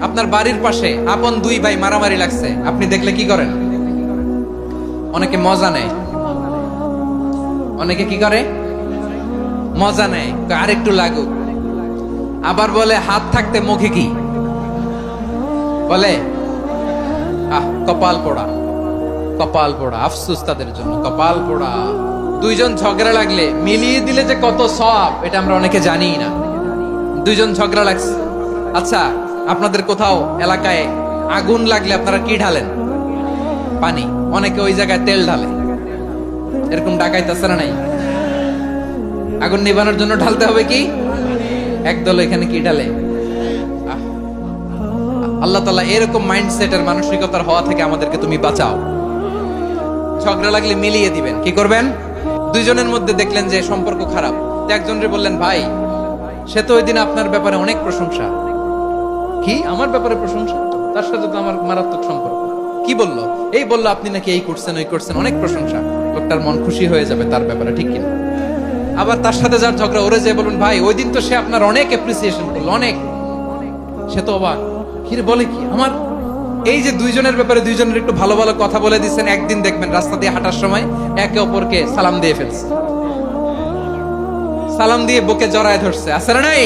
আপনার বাড়ির পাশে আপন দুই ভাই মারামারি লাগছে, আপনি দেখলে কি করেন? অনেকে মজা নেয়, অনেকে কি করে? মজা নেয়, আর একটু লাগুক। আবার বলে হাত থাকতে মুখে কি বলে? কপাল পোড়া, কপাল পোড়া। আফসোস তাদের জন্য, কপাল পোড়া। দুইজন ঝগড়া লাগলে মিলিয়ে দিলে যে কত সওয়াব, এটা আমরা অনেকে জানি না। দুইজন ঝগড়া লাগছে, আচ্ছা আপনাদের কোথাও এলাকায় আগুন লাগলে আপনারা কি ঢালেন? পানি। অনেকে ওই জায়গায় তেল ঢালে। এরকম ডাকাইতে আছে না নাই? আগুন নিবানোর জন্য ঢালতে হবে কি? একদল এখানে কি ঢালে? আল্লাহ তাআলা এরকম মাইন্ডসেটের মানসিকতার হওয়া থেকে আমাদেরকে তুমি বাঁচাও। ঝগড়া লাগলে মিলিয়ে দিবেন। কি করবেন? দুইজনের মধ্যে দেখলেন যে সম্পর্ক খারাপ, একজনরে বললেন, ভাই সে তো ওই দিন আপনার ব্যাপারে অনেক প্রশংসা। কি আমার ব্যাপারে প্রশংসা? তার সাথে তো আমার মারাত্মক সম্পর্ক। কি বললো? এই বললো আপনি নাকি এই করছেন ওই করছেন, অনেক প্রশংসা। লোকটার মন খুশি হয়ে যাবে তার ব্যাপারে, ঠিক কিনা? আবার তার সাথে যার ঝগড়া, ওরে যে বলুন, ভাই ওই দিন তো সে আপনার অনেক অ্যাপ্রিসিয়েশন করলো, অনেক। সে তো অবাক, কি রে বলে কি? আমার এই যে দুইজনের ব্যাপারে দুইজনের একটু ভালো ভালো কথা বলে দিচ্ছেন, একদিন দেখবেন রাস্তা দিয়ে হাঁটার সময় একে অপরকে সালাম দিয়ে ফেলছে, সালাম দিয়ে বুকে জড়ায় ধরছে, আছে না নাই?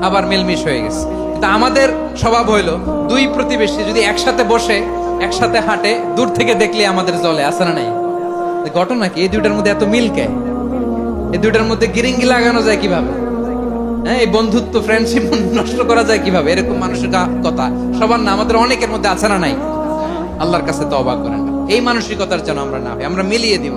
আবার মিলমিশ হয়ে গেছে। কিন্তু আমাদের স্বভাব হইলো, দুই প্রতিবেশী যদি একসাথে বসে একসাথে হাঁটে, দূর থেকে দেখলে আমাদের জ্বলে, আছে না নাই? ঘটনা কি? এই দুইটার মধ্যে এত মিল কে? এই দুইটার মধ্যে গিরিঙ্গি লাগানো যায় কিভাবে? হ্যাঁ, এই বন্ধুত্ব ফ্রেন্ডশিপ নষ্ট করা যায় কিভাবে? এরকম মানসিকতা সবার না, আমাদের অনেকের মধ্যে আছে না নাই? আল্লাহর কাছে তওবা করেন, এই মানসিকতার যেন আমরা না হই, আমরা মিলিয়ে দিব।